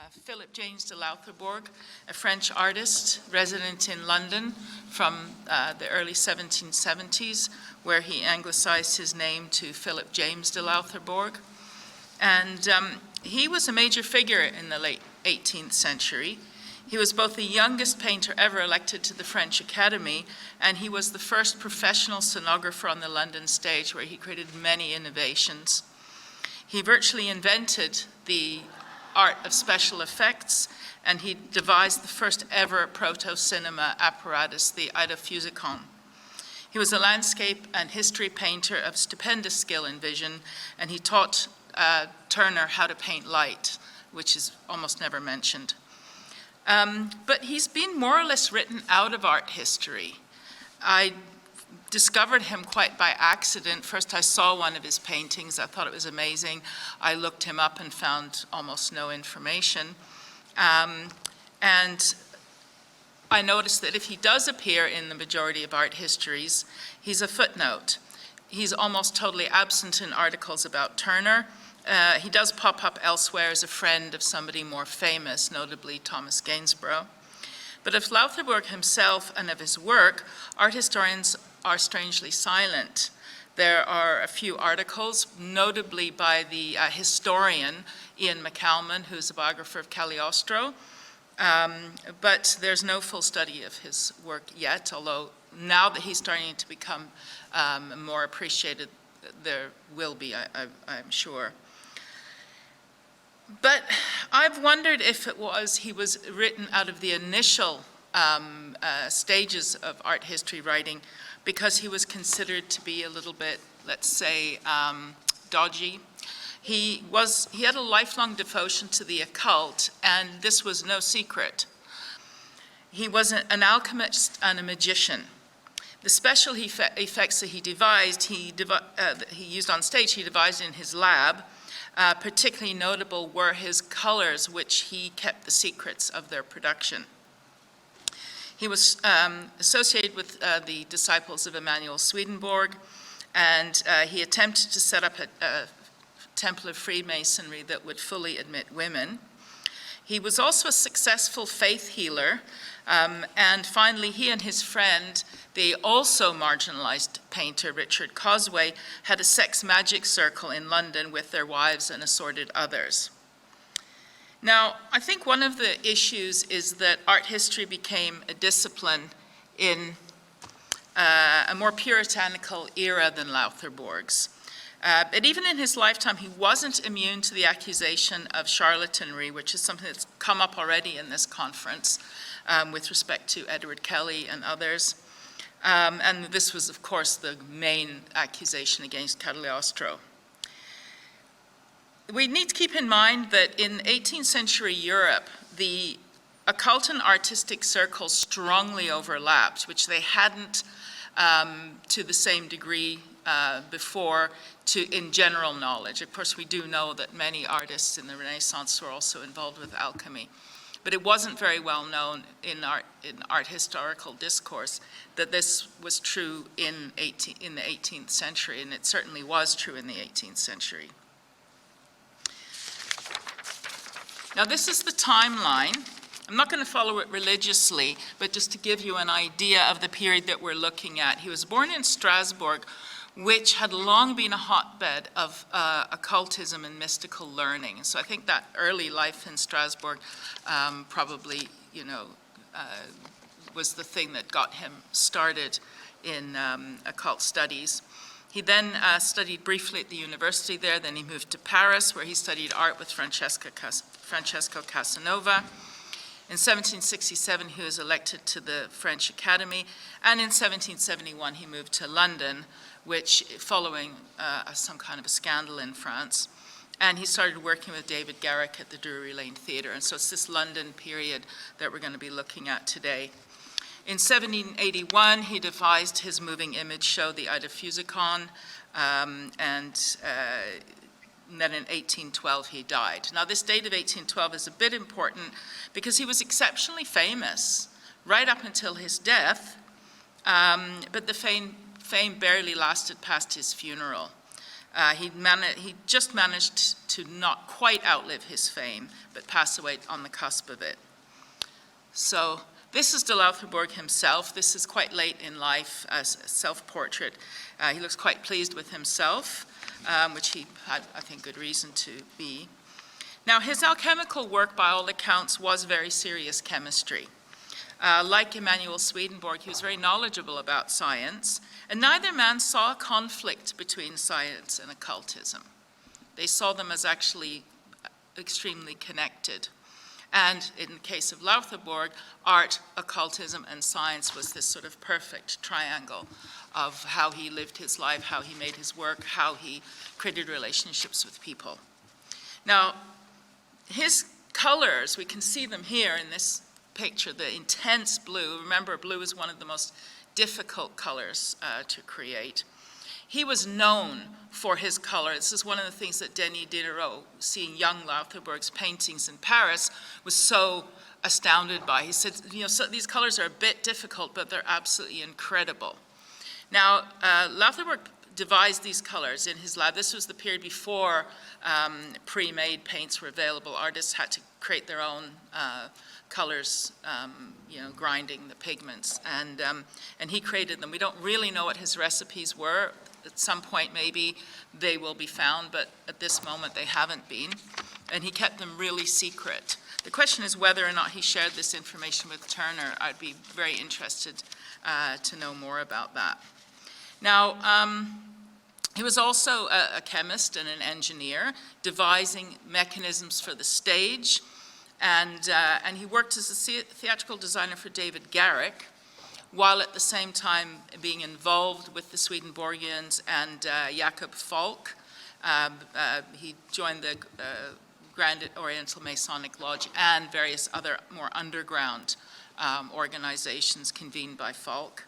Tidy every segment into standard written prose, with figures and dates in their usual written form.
Phillip-Jacques de Loutherbourg, a French artist resident in London from the early 1770s, where he anglicized his name to Philip James de Loutherbourg. And he was a major figure in the late 18th century. He was both the youngest painter ever elected to the French Académie, and he was the first professional scenographer on the London stage, where he created many innovations. He virtually invented the art of special effects, and he devised the first ever proto-cinema apparatus, the Eidophusikon. He was a landscape and history painter of stupendous skill and vision, and he taught Turner how to paint light, which is almost never mentioned. But he's been more or less written out of art history. I discovered him quite by accident. First I saw one of his paintings, I thought it was amazing. I looked him up and found almost no information. And I noticed that if he does appear in the majority of art histories, he's a footnote. He's almost totally absent in articles about Turner. He does pop up elsewhere as a friend of somebody more famous, notably Thomas Gainsborough. But of Loutherbourg himself and of his work, art historians are strangely silent. There are a few articles, notably by the historian Ian McCalman, who's a biographer of Cagliostro, but there's no full study of his work yet, although now that he's starting to become more appreciated, there will be, I'm sure. But I've wondered if he was written out of the initial stages of art history writing because he was considered to be a little bit, let's say, dodgy. He had a lifelong devotion to the occult, and this was no secret. He was an alchemist and a magician. The special effects that he devised, he used on stage, he devised in his lab. Particularly notable were his colors, which he kept the secrets of their production. He was associated with the disciples of Emanuel Swedenborg, and he attempted to set up a temple of Freemasonry that would fully admit women. He was also a successful faith healer, and finally he and his friend, the also marginalized painter Richard Cosway, had a sex magic circle in London with their wives and assorted others. Now, I think one of the issues is that art history became a discipline in a more puritanical era than Loutherbourg's. But even in his lifetime, he wasn't immune to the accusation of charlatanry, which is something that's come up already in this conference with respect to Edward Kelly and others. And this was, of course, the main accusation against Cagliostro. We need to keep in mind that in 18th century Europe, the occult and artistic circles strongly overlapped, which they hadn't to the same degree before in general knowledge. Of course, we do know that many artists in the Renaissance were also involved with alchemy. But it wasn't very well known in art historical discourse that this was true in the 18th century, and it certainly was true in the 18th century. Now, this is the timeline. I'm not going to follow it religiously, but just to give you an idea of the period that we're looking at. He was born in Strasbourg, which had long been a hotbed of occultism and mystical learning. So I think that early life in Strasbourg probably, was the thing that got him started in occult studies. He then studied briefly at the university there, then he moved to Paris, where he studied art with Francesco Casanova. In 1767, he was elected to the French Académie, and in 1771, he moved to London, which, following some kind of a scandal in France, and he started working with David Garrick at the Drury Lane Theatre, and so it's this London period that we're going to be looking at today. In 1781, he devised his moving image show, the Eidophusikon, and then in 1812 he died. Now this date of 1812 is a bit important because he was exceptionally famous right up until his death, but the fame barely lasted past his funeral. He just managed to not quite outlive his fame, but pass away on the cusp of it. So this is de Loutherbourg himself. This is quite late in life as a self-portrait. He looks quite pleased with himself, which he had, I think, good reason to be. Now, his alchemical work, by all accounts, was very serious chemistry. Like Emanuel Swedenborg, he was very knowledgeable about science, and neither man saw a conflict between science and occultism. They saw them as actually extremely connected. And in the case of Loutherbourg, art, occultism, and science was this sort of perfect triangle of how he lived his life, how he made his work, how he created relationships with people. Now, his colors, we can see them here in this picture, the intense blue. Remember, blue is one of the most difficult colors to create. He was known for his color. This is one of the things that Denis Diderot, seeing young Loutherbourg's paintings in Paris, was so astounded by. He said, so these colors are a bit difficult, but they're absolutely incredible. Now, Loutherbourg devised these colors in his lab. This was the period before pre-made paints were available. Artists had to create their own colors, grinding the pigments, and he created them. We don't really know what his recipes were. At some point, maybe they will be found, but at this moment, they haven't been, and he kept them really secret. The question is whether or not he shared this information with Turner. I'd be very interested to know more about that. Now, he was also a chemist and an engineer, devising mechanisms for the stage, and he worked as a theatrical designer for David Garrick, while at the same time being involved with the Swedenborgians and Jakob Falk. He joined the Grand Oriental Masonic Lodge and various other more underground organizations convened by Falk.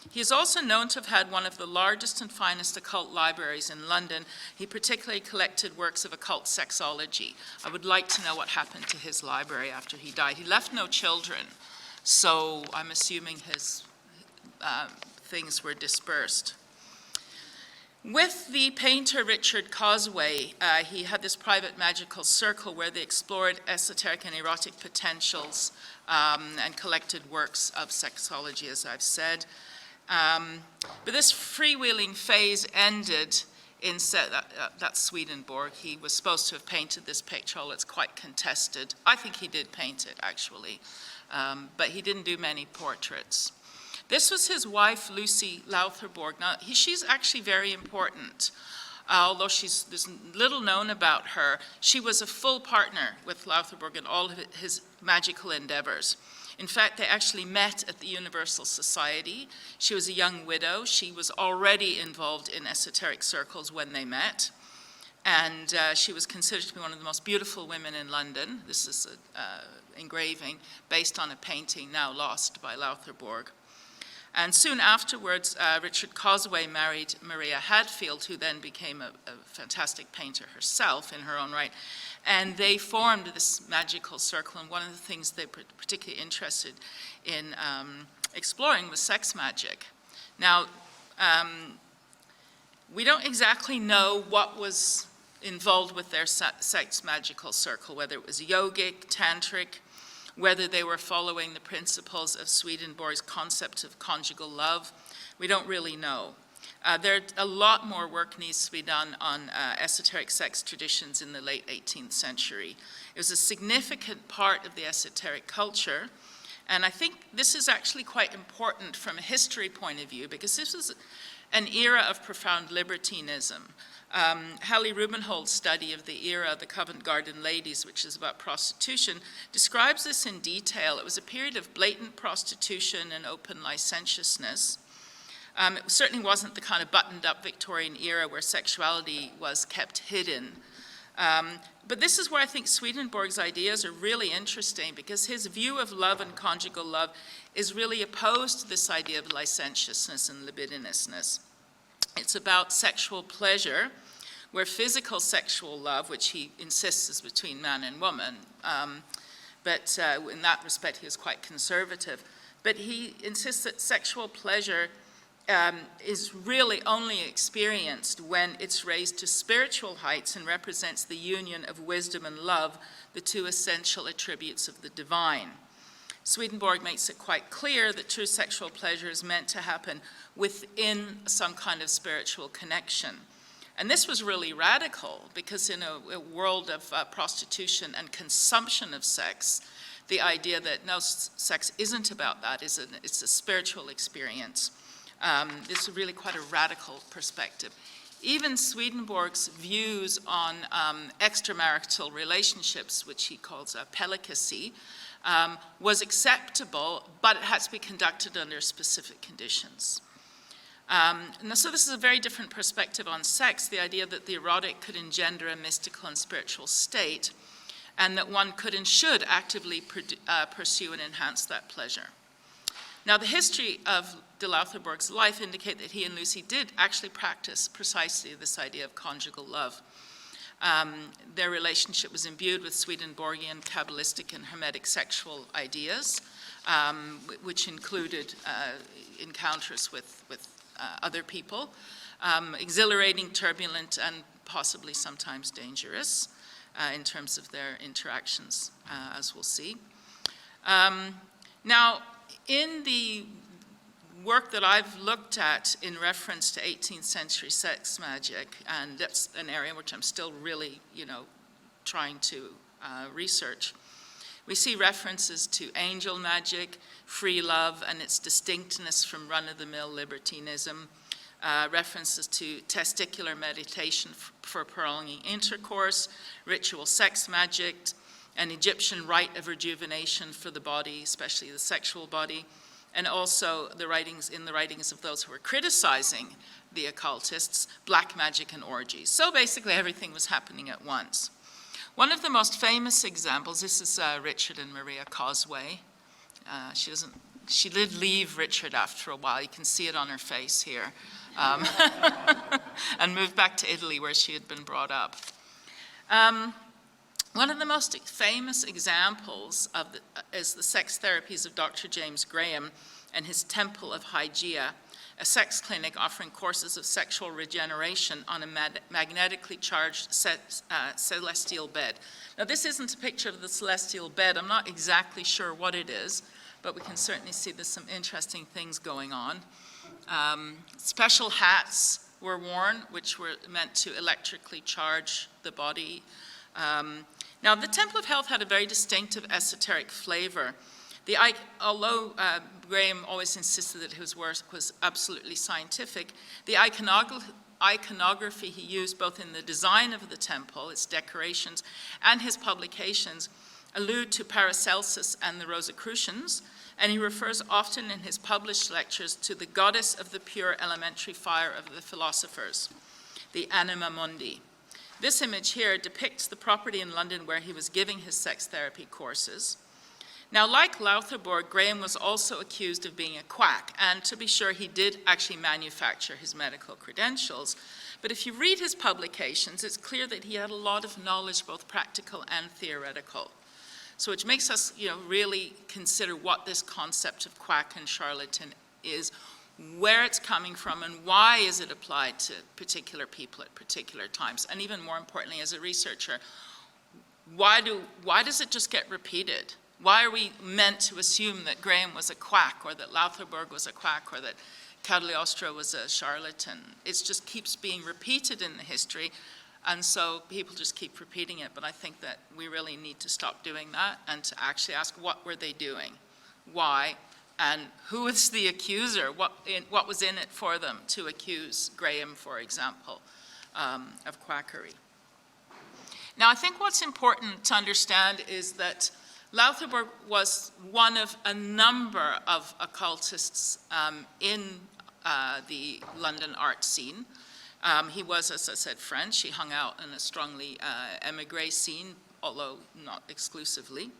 He is also known to have had one of the largest and finest occult libraries in London. He particularly collected works of occult sexology. I would like to know what happened to his library after he died. He left no children, so I'm assuming his things were dispersed. With the painter Richard Cosway, he had this private magical circle where they explored esoteric and erotic potentials and collected works of sexology, as I've said. But this freewheeling phase ended in that's Swedenborg. He was supposed to have painted this picture, although it's quite contested. I think he did paint it, actually, but he didn't do many portraits. This was his wife, Lucy Loutherbourg. Now, she's actually very important. Although there's little known about her, she was a full partner with Loutherbourg in all of his magical endeavors. In fact, they actually met at the Universal Society. She was a young widow. She was already involved in esoteric circles when they met. And she was considered to be one of the most beautiful women in London. This is an engraving based on a painting now lost by Loutherbourg. And soon afterwards, Richard Cosway married Maria Hadfield, who then became a fantastic painter herself in her own right. And they formed this magical circle, and one of the things they were particularly interested in exploring was sex magic. Now, we don't exactly know what was involved with their sex magical circle, whether it was yogic, tantric, whether they were following the principles of Swedenborg's concept of conjugal love. We don't really know. A lot more work needs to be done on esoteric sex traditions in the late 18th century. It was a significant part of the esoteric culture, and I think this is actually quite important from a history point of view, because this was an era of profound libertinism. Hallie Rubenhold's study of the era of the Covent Garden ladies, which is about prostitution, describes this in detail. It was a period of blatant prostitution and open licentiousness. It certainly wasn't the kind of buttoned-up Victorian era where sexuality was kept hidden. But this is where I think Swedenborg's ideas are really interesting, because his view of love and conjugal love is really opposed to this idea of licentiousness and libidinousness. It's about sexual pleasure, where physical sexual love, which he insists is between man and woman, but in that respect he was quite conservative, but he insists that sexual pleasure is really only experienced when it's raised to spiritual heights and represents the union of wisdom and love, the two essential attributes of the divine. Swedenborg makes it quite clear that true sexual pleasure is meant to happen within some kind of spiritual connection. And this was really radical because in a world of prostitution and consumption of sex, the idea that no, sex isn't about that, it's a spiritual experience. This is really quite a radical perspective. Even Swedenborg's views on extramarital relationships, which he calls pelicacy, was acceptable, but it had to be conducted under specific conditions. So this is a very different perspective on sex, the idea that the erotic could engender a mystical and spiritual state, and that one could and should actively pursue and enhance that pleasure. Now, the history of de Loutherbourg's life indicate that he and Lucy did actually practice precisely this idea of conjugal love. Their relationship was imbued with Swedenborgian, Kabbalistic, and Hermetic sexual ideas, which included encounters with other people, exhilarating, turbulent, and possibly sometimes dangerous in terms of their interactions, as we'll see. Now, in the work that I've looked at in reference to 18th century sex magic, and that's an area which I'm still really, trying to research, we see references to angel magic, free love, and its distinctness from run-of-the-mill libertinism, references to testicular meditation for prolonging intercourse, ritual sex magic, an Egyptian rite of rejuvenation for the body, especially the sexual body, and also in the writings of those who were criticizing the occultists, black magic and orgies. So basically everything was happening at once. One of the most famous examples, this is Richard and Maria Causeway. She did leave Richard after a while, you can see it on her face here, and moved back to Italy where she had been brought up. One of the most famous examples is the sex therapies of Dr. James Graham and his Temple of Hygeia, a sex clinic offering courses of sexual regeneration on a magnetically charged celestial bed. Now, this isn't a picture of the celestial bed. I'm not exactly sure what it is, but we can certainly see there's some interesting things going on. Special hats were worn, which were meant to electrically charge the body. Now, the Temple of Health had a very distinctive esoteric flavor. Although Graham always insisted that his work was absolutely scientific, the iconography he used both in the design of the temple, its decorations, and his publications allude to Paracelsus and the Rosicrucians, and he refers often in his published lectures to the goddess of the pure elementary fire of the philosophers, the Anima Mundi. This image here depicts the property in London where he was giving his sex therapy courses. Now, like Loutherbourg, Graham was also accused of being a quack, and to be sure, he did actually manufacture his medical credentials. But if you read his publications, it's clear that he had a lot of knowledge, both practical and theoretical. So which makes us, really consider what this concept of quack and charlatan is, where it's coming from, and why is it applied to particular people at particular times. And even more importantly, as a researcher, why does it just get repeated? Why are we meant to assume that Graham was a quack, or that Loutherbourg was a quack, or that Cagliostro was a charlatan? It just keeps being repeated in the history, and so people just keep repeating it. But I think that we really need to stop doing that and to actually ask, what were they doing? Why? And who is the accuser? What was in it for them to accuse Graham, for example, of quackery? Now, I think what's important to understand is that Loutherbourg was one of a number of occultists in the London art scene. He was, as I said, French. He hung out in a strongly émigré scene, although not exclusively.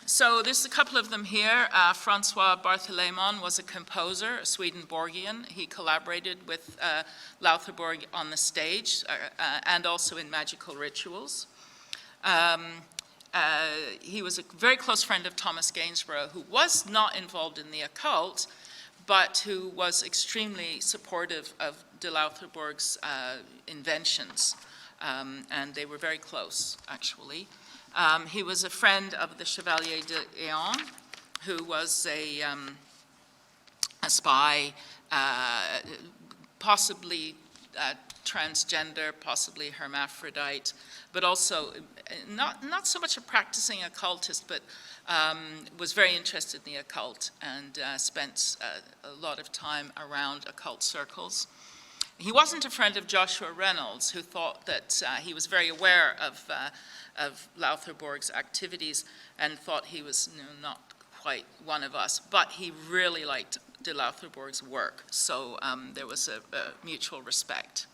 So there's a couple of them here. Francois Barthélémon was a composer, a Swedenborgian. He collaborated with Loutherbourg on the stage and also in magical rituals. He was a very close friend of Thomas Gainsborough, who was not involved in the occult, but who was extremely supportive of de Loutherbourg's inventions. And they were very close, actually. He was a friend of the Chevalier d'Eon, who was a spy, possibly transgender, possibly hermaphrodite, but also not so much a practicing occultist, but was very interested in the occult and spent a lot of time around occult circles. He wasn't a friend of Joshua Reynolds, who thought that he was very aware of Loutherbourg's activities and thought he was not quite one of us, but he really liked de Loutherbourg's work, so there was a mutual respect.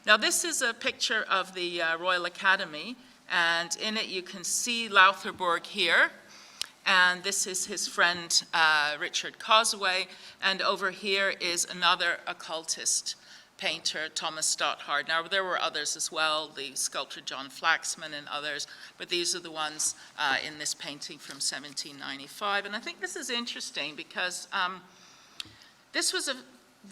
Now this is a picture of the Royal Academy, and in it you can see Loutherbourg here, and this is his friend Richard Causeway, and over here is another occultist painter, Thomas Stotthard. Now there were others as well, the sculptor John Flaxman and others, but these are the ones in this painting from 1795. And I think this is interesting because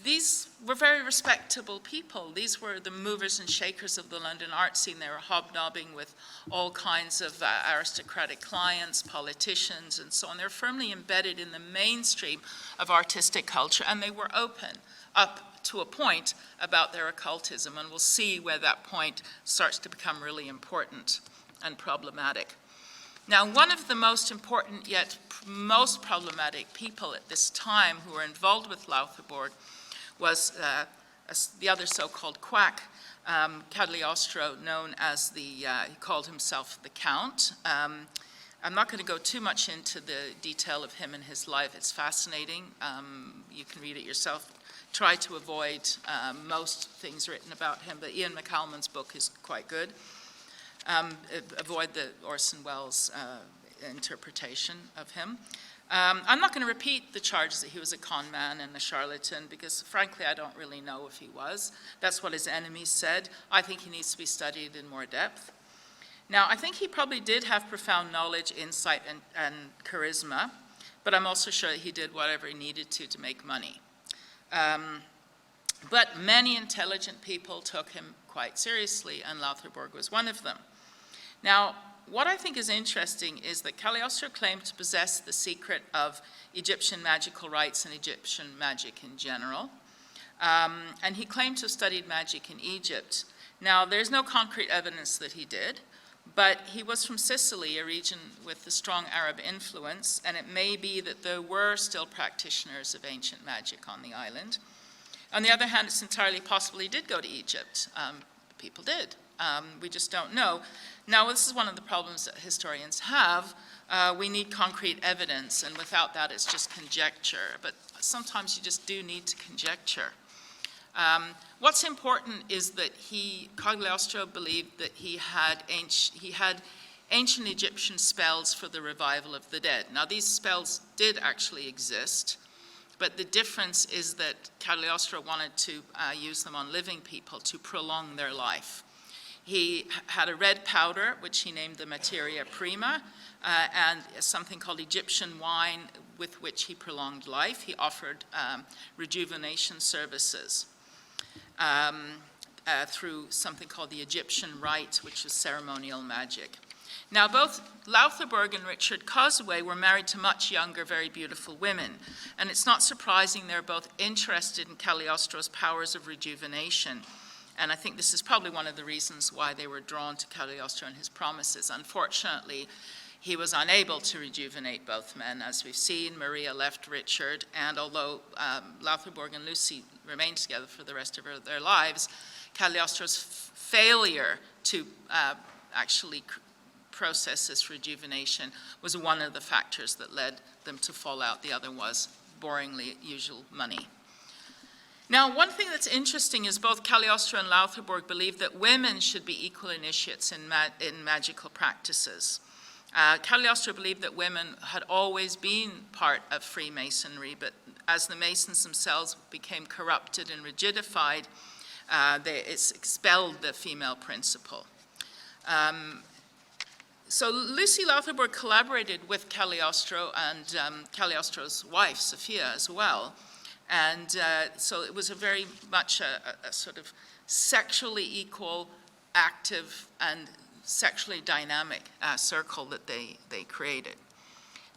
these were very respectable people. These were the movers and shakers of the London art scene. They were hobnobbing with all kinds of aristocratic clients, politicians, and so on. They're firmly embedded in the mainstream of artistic culture, and they were open up to a point about their occultism, and we'll see where that point starts to become really important and problematic. Now, one of the most important yet most problematic people at this time who were involved with Loutherbourg was the other so-called quack, Cagliostro, known as he called himself the Count. I'm not going to go too much into the detail of him and his life. It's fascinating. You can read it yourself. Try to avoid most things written about him, but Ian McCalman's book is quite good. Avoid the Orson Welles interpretation of him. I'm not going to repeat the charges that he was a con man and a charlatan, because frankly I don't really know if he was. That's what his enemies said. I think he needs to be studied in more depth. Now, I think he probably did have profound knowledge, insight, and charisma, but I'm also sure that he did whatever he needed to make money. But many intelligent people took him quite seriously, and Loutherbourg was one of them. Now, what I think is interesting is that Cagliostro claimed to possess the secret of Egyptian magical rites and Egyptian magic in general. And he claimed to have studied magic in Egypt. Now, there's no concrete evidence that he did, but he was from Sicily, a region with a strong Arab influence, and it may be that there were still practitioners of ancient magic on the island. On the other hand, it's entirely possible he did go to Egypt. People did. We just don't know. Now, this is one of the problems that historians have. We need concrete evidence, and without that, it's just conjecture. But sometimes you just do need to conjecture. What's important is that Cagliostro believed that he had ancient Egyptian spells for the revival of the dead. Now, these spells did actually exist, but the difference is that Cagliostro wanted to use them on living people to prolong their life. He had a red powder, which he named the materia prima, and something called Egyptian wine, with which he prolonged life. He offered rejuvenation services through something called the Egyptian rite, which is ceremonial magic. Now, both Loutherbourg and Richard Causeway were married to much younger, very beautiful women, and it's not surprising they're both interested in Cagliostro's powers of rejuvenation. And I think this is probably one of the reasons why they were drawn to Cagliostro and his promises. Unfortunately, he was unable to rejuvenate both men. As we've seen, Maria left Richard, and although Loutherbourg and Lucy remained together for the rest of their lives, Cagliostro's failure to actually process this rejuvenation was one of the factors that led them to fall out. The other was, boringly, usual money. Now, one thing that's interesting is both Cagliostro and Loutherbourg believed that women should be equal initiates in magical practices. Cagliostro believed that women had always been part of Freemasonry, but as the Masons themselves became corrupted and rigidified, it's expelled the female principle. So Lucy Loutherbourg collaborated with Cagliostro and Cagliostro's wife, Sophia, as well. And so it was a very much a sort of sexually equal, active, and sexually dynamic circle that they created.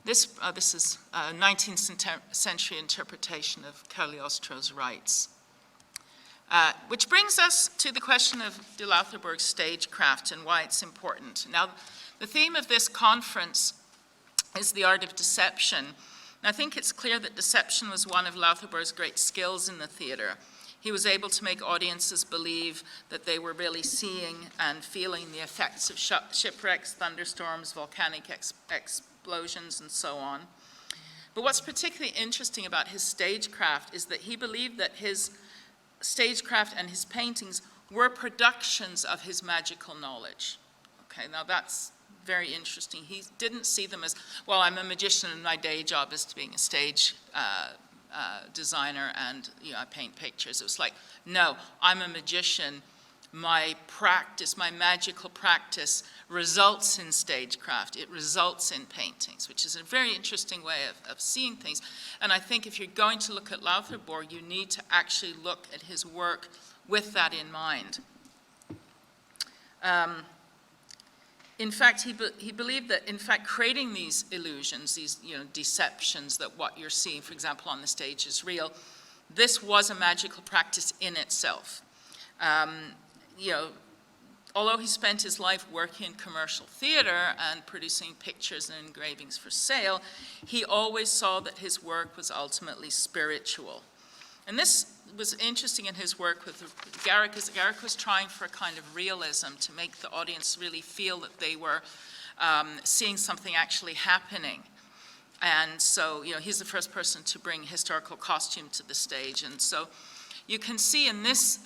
This is a 19th century interpretation of Cagliostro's rites. Which brings us to the question of de Loutherbourg's stagecraft and why it's important. Now, the theme of this conference is the art of deception. And I think it's clear that deception was one of Loutherbourg's great skills in the theater. He was able to make audiences believe that they were really seeing and feeling the effects of shipwrecks, thunderstorms, volcanic explosions, and so on. But what's particularly interesting about his stagecraft is that he believed that his stagecraft and his paintings were productions of his magical knowledge. Okay, now that's very interesting. He didn't see them as, well, I'm a magician and my day job is being a stage designer and I paint pictures. It was like, no, I'm a magician. My practice, my magical practice results in stagecraft. It results in paintings, which is a very interesting way of seeing things. And I think if you're going to look at Loutherbourg, you need to actually look at his work with that in mind. In fact, he believed that, in fact, creating these illusions, these deceptions, that what you're seeing, for example, on the stage is real, this was a magical practice in itself. Although he spent his life working in commercial theater and producing pictures and engravings for sale, he always saw that his work was ultimately spiritual. And this was interesting in his work with Garrick, because Garrick was trying for a kind of realism to make the audience really feel that they were seeing something actually happening. And so, he's the first person to bring historical costume to the stage. And so you can see in this,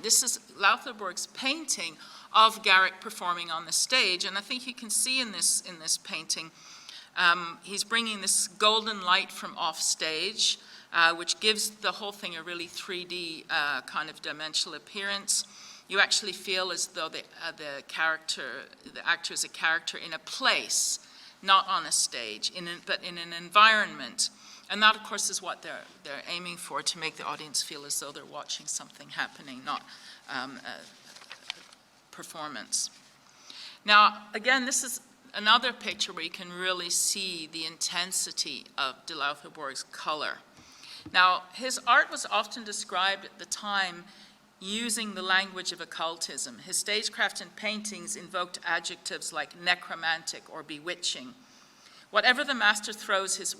this is Loutherbourg's painting of Garrick performing on the stage. And I think you can see in this painting, he's bringing this golden light from off stage, which gives the whole thing a really 3D kind of dimensional appearance. You actually feel as though the actor is a character in a place, not on a stage, but in an environment. And that, of course, is what they're aiming for, to make the audience feel as though they're watching something happening, not a performance. Now, again, this is another picture where you can really see the intensity of de Loutherbourg's color. Now, his art was often described at the time using the language of occultism. His stagecraft and paintings invoked adjectives like necromantic or bewitching. Whatever the master throws his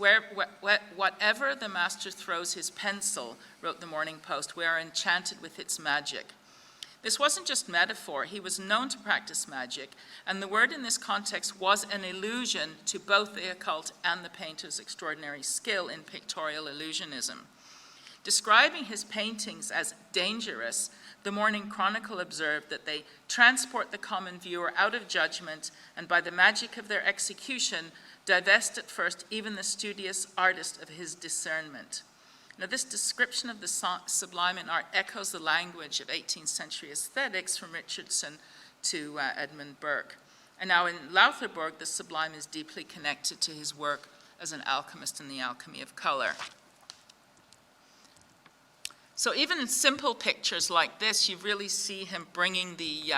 pencil, wrote the Morning Post, we are enchanted with its magic. This wasn't just metaphor. He was known to practice magic, and the word in this context was an allusion to both the occult and the painter's extraordinary skill in pictorial illusionism. Describing his paintings as dangerous, the Morning Chronicle observed that they transport the common viewer out of judgment, and by the magic of their execution, divest at first even the studious artist of his discernment. Now, this description of the sublime in art echoes the language of 18th century aesthetics from Richardson to Edmund Burke. And now in Loutherbourg, the sublime is deeply connected to his work as an alchemist in the alchemy of color. So even in simple pictures like this, you really see him bringing the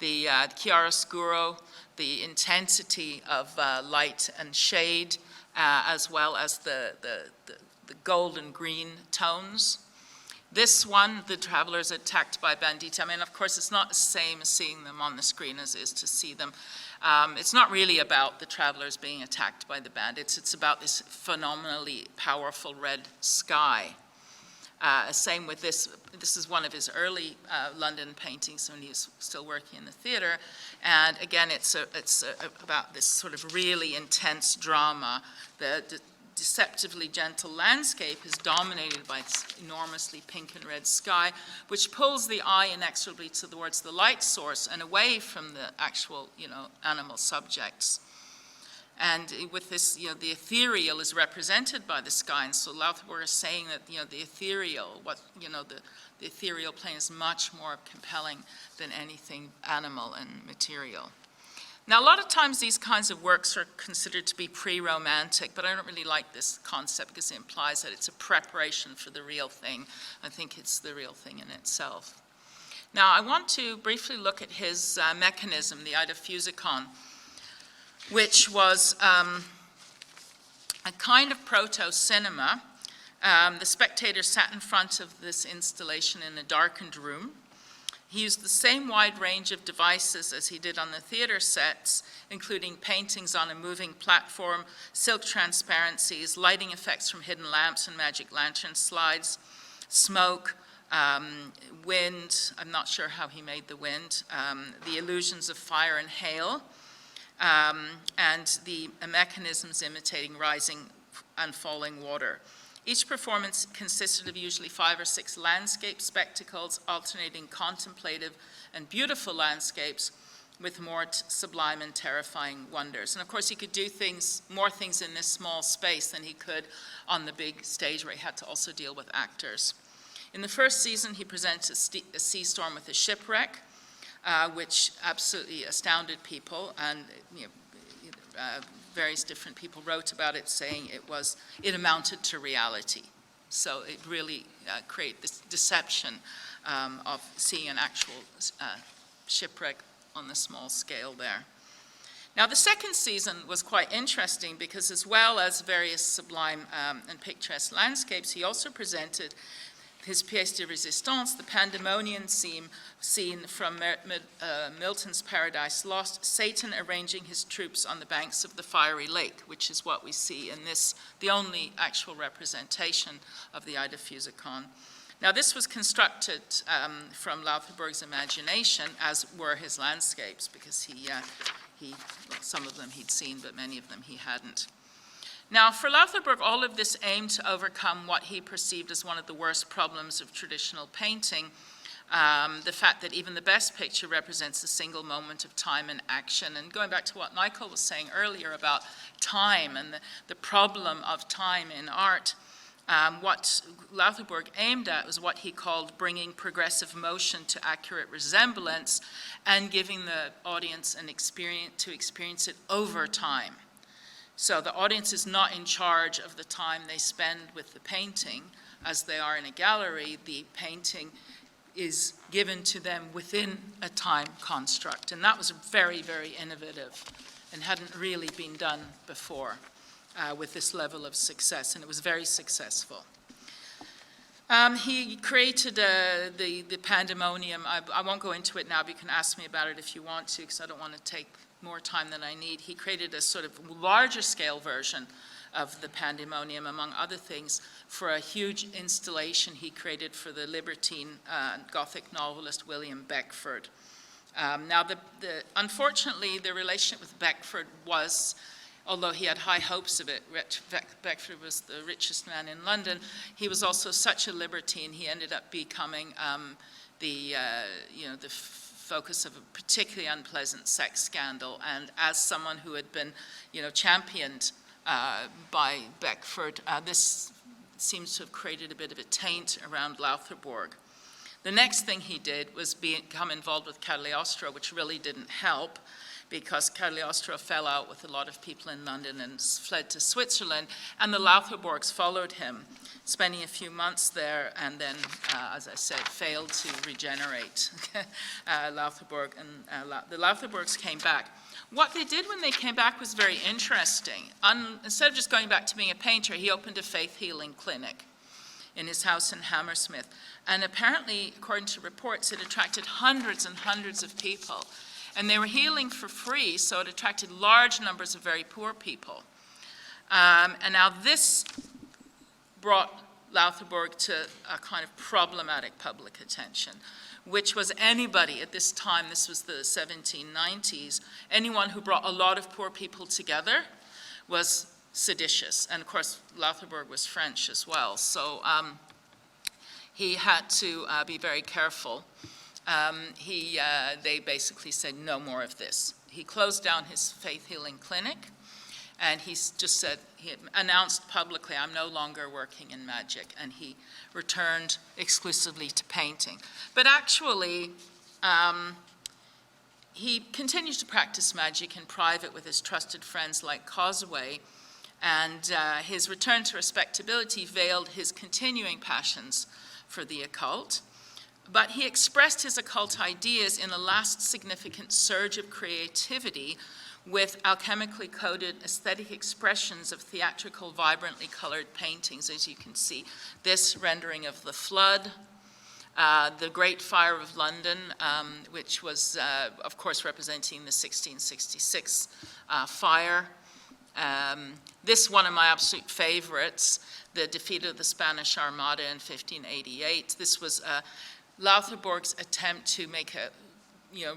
chiaroscuro, the intensity of light and shade, as well as the gold and green tones. This one, the travelers attacked by banditti. I mean, of course, it's not the same as seeing them on the screen as it is to see them. It's not really about the travelers being attacked by the bandits. It's about this phenomenally powerful red sky. Same with this. This is one of his early London paintings when he was still working in the theater. And again, it's about this sort of really intense drama. The deceptively gentle landscape is dominated by this enormously pink and red sky, which pulls the eye inexorably towards the light source and away from the actual, animal subjects. And with this, the ethereal is represented by the sky, and so Loutherbourg is saying that, the ethereal, the ethereal plane is much more compelling than anything animal and material. Now, a lot of times these kinds of works are considered to be pre-romantic, but I don't really like this concept because it implies that it's a preparation for the real thing. I think it's the real thing in itself. Now, I want to briefly look at his mechanism, the Eidophusikon, which was a kind of proto-cinema. The spectator sat in front of this installation in a darkened room. He used the same wide range of devices as he did on the theater sets, including paintings on a moving platform, silk transparencies, lighting effects from hidden lamps and magic lantern slides, smoke, wind. I'm not sure how he made the wind, the illusions of fire and hail, and the mechanisms imitating rising and falling water. Each performance consisted of usually 5 or 6 landscape spectacles, alternating contemplative and beautiful landscapes with more sublime and terrifying wonders. And of course, he could do more things in this small space than he could on the big stage where he had to also deal with actors. In the first season, he presents a sea storm with a shipwreck, which absolutely astounded people, and various different people wrote about it, saying it amounted to reality. So it really created this deception of seeing an actual shipwreck on the small scale there. Now, the second season was quite interesting because, as well as various sublime and picturesque landscapes, he also presented his pièce de résistance, the pandemonium scene from Milton's Paradise Lost, Satan arranging his troops on the banks of the fiery lake, which is what we see in this, the only actual representation of the Eidophusikon. Now, this was constructed from Loutherbourg's imagination, as were his landscapes, because some of them he'd seen, but many of them he hadn't. Now, for Loutherbourg, all of this aimed to overcome what he perceived as one of the worst problems of traditional painting, the fact that even the best picture represents a single moment of time and action. And going back to what Michael was saying earlier about time and the problem of time in art, what Loutherbourg aimed at was what he called bringing progressive motion to accurate resemblance and giving the audience an experience to experience it over time. So the audience is not in charge of the time they spend with the painting as they are in a gallery. The painting is given to them within a time construct. And that was very, very innovative and hadn't really been done before with this level of success, and it was very successful. He created the pandemonium. I won't go into it now, but you can ask me about it if you want to, because I don't want to take more time than I need. He created a sort of larger scale version of the pandemonium, among other things, for a huge installation he created for the libertine Gothic novelist William Beckford. Now, unfortunately, the relationship with Beckford was, although he had high hopes of it, Beckford was the richest man in London, he was also such a libertine, he ended up becoming the focus of a particularly unpleasant sex scandal. And as someone who had been, championed by Beckford, this seems to have created a bit of a taint around Loutherbourg. The next thing he did was become involved with Cagliostro, which really didn't help, because Cagliostro fell out with a lot of people in London and fled to Switzerland, and the Loutherbourgs followed him, spending a few months there, and then, as I said, failed to regenerate Loutherbourg, and the Loutherbourgs came back. What they did when they came back was very interesting. Instead of just going back to being a painter, he opened a faith healing clinic in his house in Hammersmith, and apparently, according to reports, it attracted hundreds and hundreds of people. And they were healing for free, so it attracted large numbers of very poor people. And now this brought Loutherbourg to a kind of problematic public attention, which was anybody at this time, this was the 1790s, anyone who brought a lot of poor people together was seditious. And of course, Loutherbourg was French as well, so he had to be very careful. They basically said no more of this. He closed down his faith healing clinic, and he just said, he announced publicly, I'm no longer working in magic, and he returned exclusively to painting. But actually, He continued to practice magic in private with his trusted friends like Causeway, and his return to respectability veiled his continuing passions for the occult. But he expressed his occult ideas in a last significant surge of creativity with alchemically coded aesthetic expressions of theatrical, vibrantly colored paintings, as you can see. This rendering of the flood, the Great Fire of London, which was, of course, representing the 1666 fire. This one of my absolute favorites, the defeat of the Spanish Armada in 1588. This was Loutherbourg's attempt to make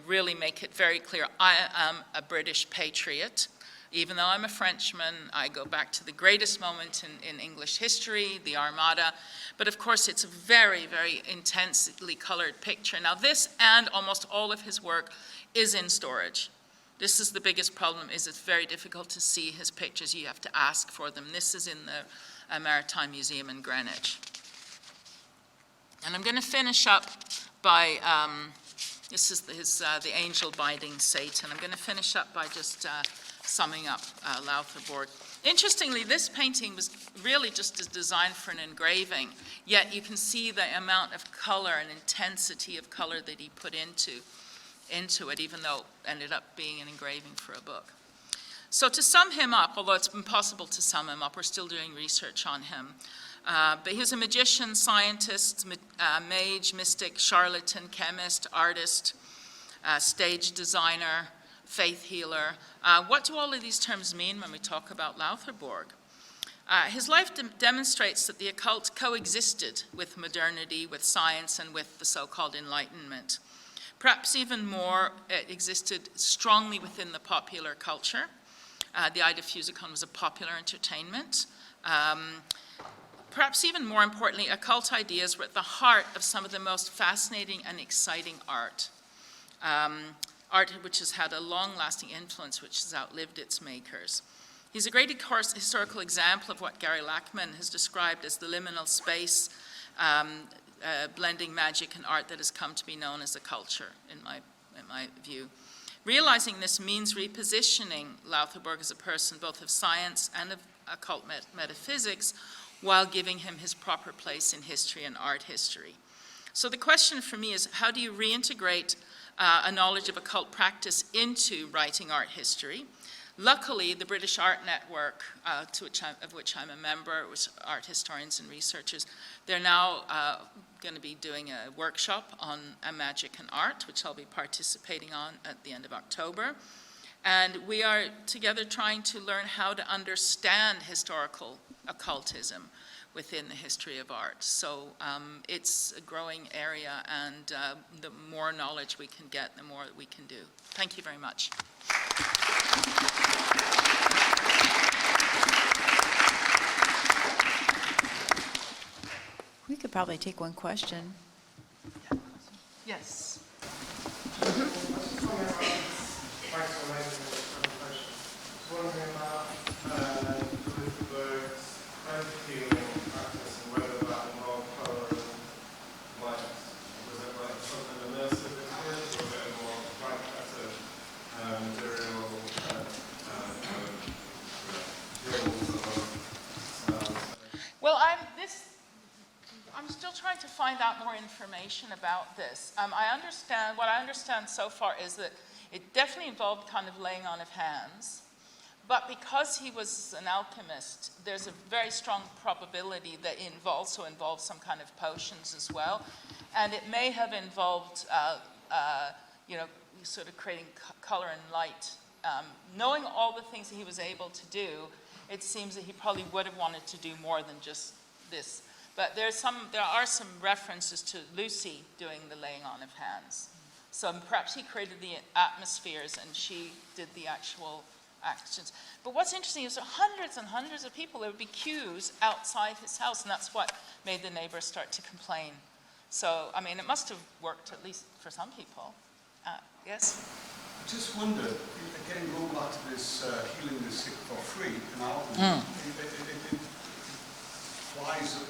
really make it very clear, I am a British patriot. Even though I'm a Frenchman, I go back to the greatest moment in English history, the Armada. But of course, it's a very, very intensely colored picture. Now this and almost all of his work is in storage. This is the biggest problem, is it's very difficult to see his pictures. You have to ask for them. This is in the Maritime Museum in Greenwich. And I'm going to finish up by, this is the angel binding Satan. I'm going to finish up by just summing up Loutherbourg. Interestingly, this painting was really just designed for an engraving, yet you can see the amount of color and intensity of color that he put into it, even though it ended up being an engraving for a book. So to sum him up, although it's impossible to sum him up, we're still doing research on him. But he was a magician, scientist, mage, mystic, charlatan, chemist, artist, stage designer, faith healer. What do all of these terms mean when we talk about Loutherbourg? His life demonstrates that the occult coexisted with modernity, with science, and with the so-called Enlightenment. Perhaps even more, it existed strongly within the popular culture. The Eidophusikon was a popular entertainment. Perhaps even more importantly, occult ideas were at the heart of some of the most fascinating and exciting art. Art which has had a long-lasting influence, which has outlived its makers. He's a great historical example of what Gary Lachman has described as the liminal space, blending magic and art that has come to be known as a culture, in my view. Realizing this means repositioning Loutherbourg as a person both of science and of occult metaphysics, while giving him his proper place in history and art history. So the question for me is, how do you reintegrate a knowledge of occult practice into writing art history? Luckily, the British Art Network, of which I'm a member, with art historians and researchers, they're now going to be doing a workshop on magic and art, which I'll be participating on at the end of October. And we are together trying to learn how to understand historical occultism within the history of art. So it's a growing area, and the more knowledge we can get, the more we can do. Thank you very much. We could probably take one question. Yes. Wondering about Loutherbourg's own healing practice and whether that involved colour and light. Was it like something immersive experience, or was it more like passive material Well, I'm still trying to find out more information about this. What I understand so far is that it definitely involved kind of laying on of hands. But because he was an alchemist, there's a very strong probability that it also involves some kind of potions as well. And it may have involved, sort of creating color and light. Knowing all the things that he was able to do, it seems that he probably would have wanted to do more than just this. But there are some references to Lucy doing the laying on of hands. So perhaps he created the atmospheres and she did the actual actions. But what's interesting is there are hundreds and hundreds of people. There would be queues outside his house, and that's what made the neighbors start to complain. So, I mean, it must have worked, at least for some people. Yes? I just wondered, getting going back to this healing the sick for free, an album, it implies that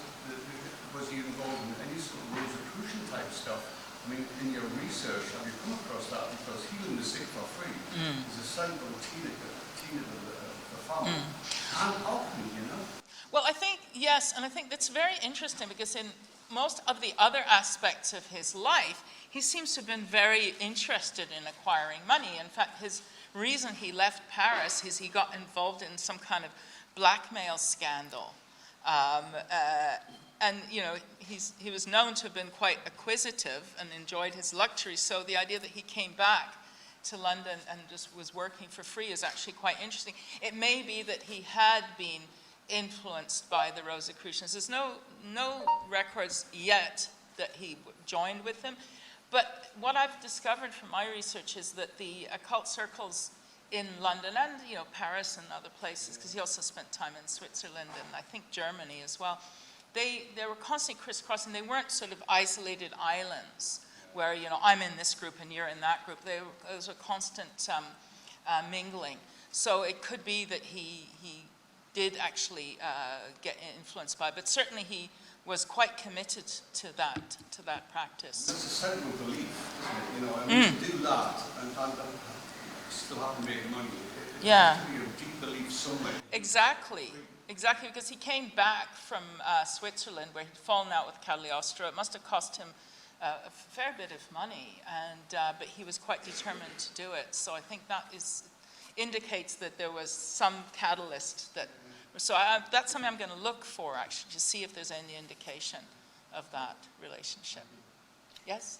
was he involved in any sort of Rosicrucian type stuff? I mean, in your research, have you come across that? Because healing the sick for free is a central tenet of the family. And alchemy, you know? Well, I think, yes, and I think that's very interesting because in most of the other aspects of his life, he seems to have been very interested in acquiring money. In fact, his reason he left Paris is he got involved in some kind of blackmail scandal. And, you know, he was known to have been quite acquisitive and enjoyed his luxury. So the idea that he came back to London and just was working for free is actually quite interesting. It may be that he had been influenced by the Rosicrucians. There's no records yet that he joined with them. But what I've discovered from my research is that the occult circles in London and, you know, Paris and other places, because he also spent time in Switzerland and I think Germany as well, they were constantly crisscrossing. They weren't sort of isolated islands where, you know, I'm in this group and you're in that group. There was a constant mingling. So it could be that he did actually get influenced by, but certainly he was quite committed to that practice. It's a central belief, isn't it? You know, I mean, to do that and still have to make money. Yeah. It's really a deep belief somewhere. Exactly, because he came back from Switzerland where he'd fallen out with Cagliostro. It must have cost him a fair bit of money, but he was quite determined to do it. So I think that indicates that there was some catalyst that. So that's something I'm going to look for, actually, to see if there's any indication of that relationship. Yes?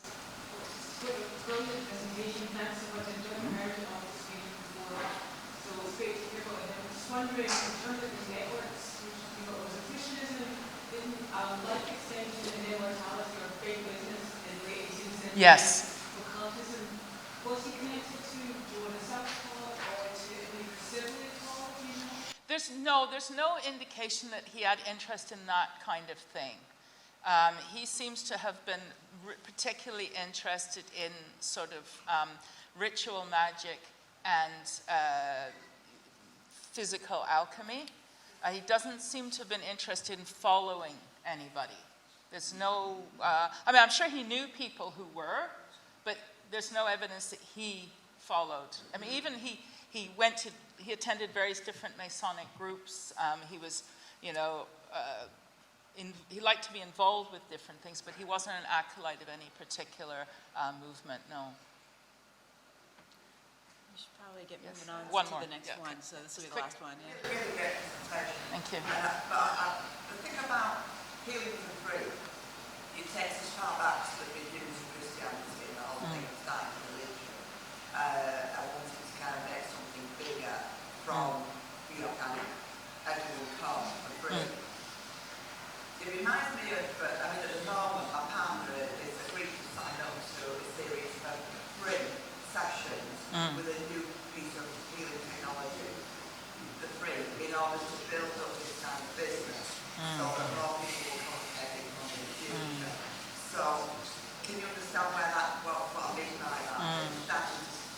Brilliant presentation. Thanks so much. I enjoyed the narrative of the speech before. So it's great to hear about it. I'm just wondering, in terms of his networks, which you know, was Officialism, didn't life extension and immortality or big business in the late 18th century? Yes. Occultism, was he connected to Joanna Southpaw or to Sibley at all? Do you know? There's no indication that he had interest in that kind of thing. He seems to have been particularly interested in sort of ritual magic and physical alchemy. He doesn't seem to have been interested in following anybody. There's no, I mean, I'm sure he knew people who were, but there's no evidence that he followed. I mean, even he attended various different Masonic groups. He was, you know, he liked to be involved with different things, but he wasn't an acolyte of any particular movement, no. We should probably get moving on One to more, the next yeah. one, so this will be the Quick. last one, yeah. Really great presentation. Thank you. But the thing about healing for free, it takes us far back to the beginnings of Christianity and the whole thing of starting religion. I wanted to kind of make something bigger from, you know, kind of everyone come for free. It reminds me of, I mean, at the moment, my partner is agreed to sign up to a series of free sessions with a new piece of healing technology, the free, in order to build up this kind of business, so that more people will contact it in the future. So, can you understand where what I mean by that? That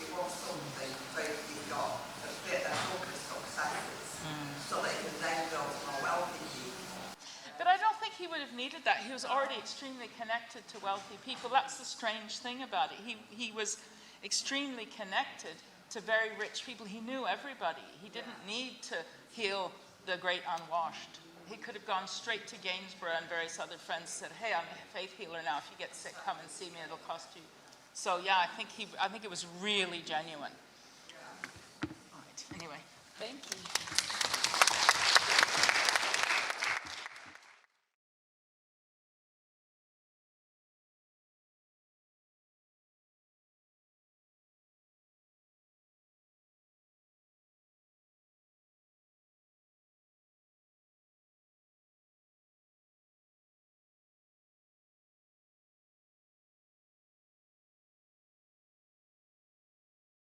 you want something so you've got a bit of successes, so that you can then go to more wealthy people. But I don't think he would have needed that. He was already extremely connected to wealthy people. That's the strange thing about it. He was extremely connected to very rich people. He knew everybody. He didn't need to heal the great unwashed. He could have gone straight to Gainsborough and various other friends said, hey, I'm a faith healer now. If you get sick, come and see me. It'll cost you. So yeah, I think it was really genuine. All right, anyway. Thank you.